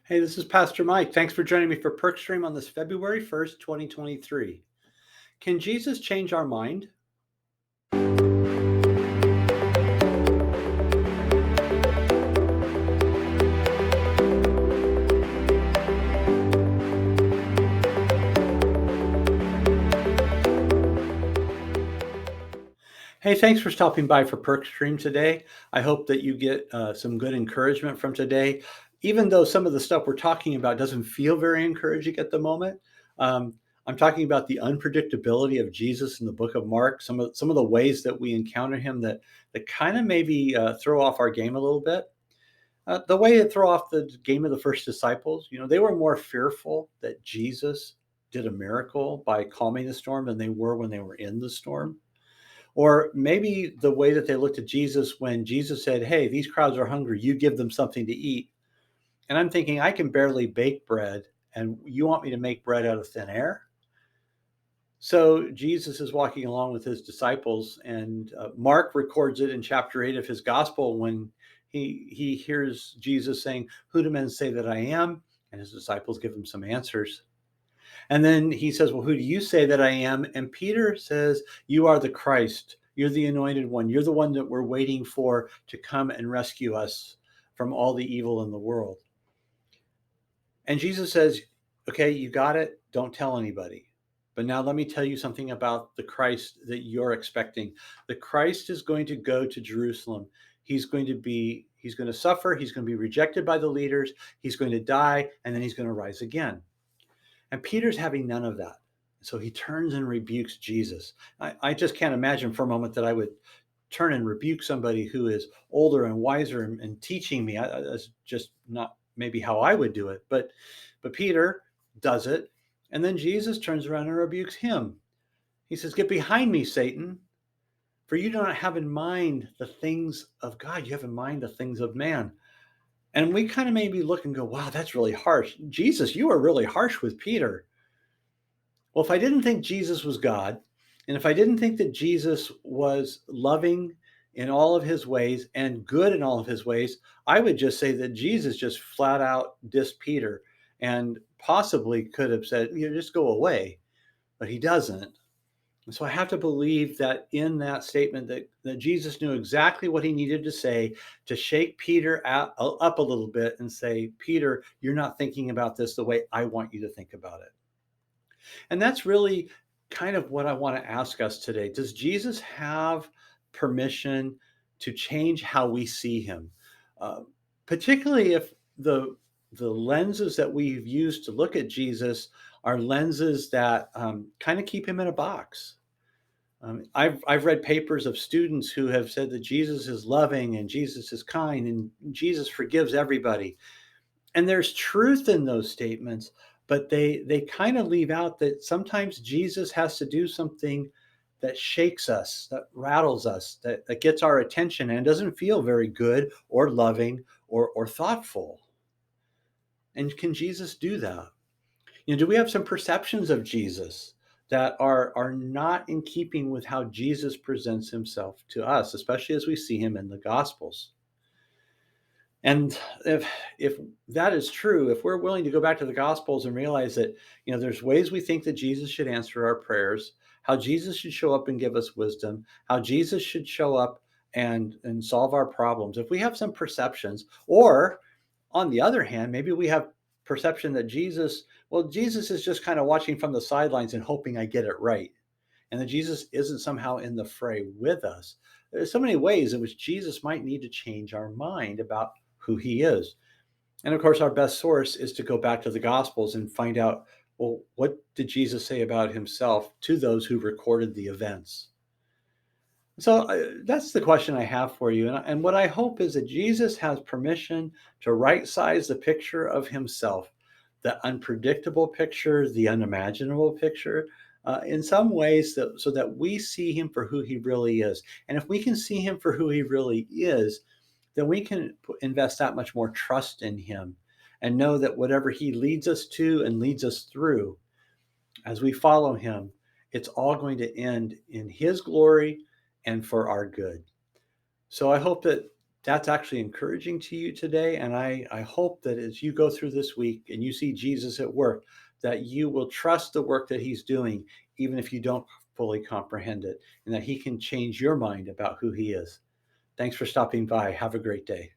Hey, this is Pastor Mike. Thanks for joining me for Perkstream on this February 1st, 2023. Can Jesus change our mind? Hey, thanks for stopping by for Perkstream today. I hope that you get some good encouragement from today. Even though some of the stuff we're talking about doesn't feel very encouraging at the moment, um, I'm talking about the unpredictability of Jesus in the book of Mark. Some of the ways that we encounter him that kind of maybe throw off our game a little bit. The way it throw off the game of the first disciples, they were more fearful that Jesus did a miracle by calming the storm than they were when they were in the storm. Or maybe the way that they looked at Jesus when Jesus said, "Hey, these crowds are hungry, you give them something to eat." And I'm thinking, I can barely bake bread, and you want me to make bread out of thin air? So Jesus is walking along with his disciples, and Mark records it in chapter 8 of his gospel when he hears Jesus saying, "Who do men say that I am?" And his disciples give him some answers. And then he says, "Well, who do you say that I am?" And Peter says, "You are the Christ. You're the anointed one. You're the one that we're waiting for to come and rescue us from all the evil in the world." And Jesus says, "Okay, you got it. Don't tell anybody. But now let me tell you something about the Christ that you're expecting. The Christ is going to go to Jerusalem. He's going to suffer. He's going to be rejected by the leaders. He's going to die, and then he's going to rise again." And Peter's having none of that. So he turns and rebukes Jesus. I just can't imagine for a moment that I would turn and rebuke somebody who is older and wiser and teaching me. That's just not maybe how I would do it. But Peter does it, and then Jesus turns around and rebukes him. He says, "Get behind me, Satan, for you do not have in mind the things of God. You have in mind the things of man." And we kind of maybe look and go, "Wow, that's really harsh. Jesus, you are really harsh with Peter." Well, if I didn't think Jesus was God, and if I didn't think that Jesus was loving in all of his ways and good in all of his ways, I would just say that Jesus just flat out dissed Peter and possibly could have said, just go away. But he doesn't. And so I have to believe that in that statement that Jesus knew exactly what he needed to say to shake Peter up a little bit and say, "Peter, you're not thinking about this the way I want you to think about it." And that's really kind of what I want to ask us today. Does Jesus have permission to change how we see him? Uh, Particularly if the lenses that we've used to look at Jesus are lenses that kind of keep him in a box. I've read papers of students who have said that Jesus is loving and Jesus is kind and Jesus forgives everybody, and there's truth in those statements, but they kind of leave out that sometimes Jesus has to do something that shakes us, that rattles us, that gets our attention and doesn't feel very good or loving or thoughtful. And can Jesus do that? Do we have some perceptions of Jesus that are not in keeping with how Jesus presents himself to us, especially as we see him in the Gospels? And if that is true, if we're willing to go back to the Gospels and realize that, there's ways we think that Jesus should answer our prayers, how Jesus should show up and give us wisdom, how Jesus should show up and solve our problems. If we have some perceptions, or on the other hand, maybe we have perception that Jesus is just kind of watching from the sidelines and hoping I get it right, and that Jesus isn't somehow in the fray with us. There's so many ways in which Jesus might need to change our mind about who he is. And of course, our best source is to go back to the Gospels and find out, well, what did Jesus say about himself to those who recorded the events? So that's the question I have for you. And what I hope is that Jesus has permission to right size the picture of himself, the unpredictable picture, the unimaginable picture, in some ways, so that we see him for who he really is. And if we can see him for who he really is, then we can invest that much more trust in him and know that whatever he leads us to and leads us through as we follow him, it's all going to end in his glory and for our good. So I hope that that's actually encouraging to you today. And I hope that as you go through this week and you see Jesus at work, that you will trust the work that he's doing, even if you don't fully comprehend it, and that he can change your mind about who he is. Thanks for stopping by. Have a great day.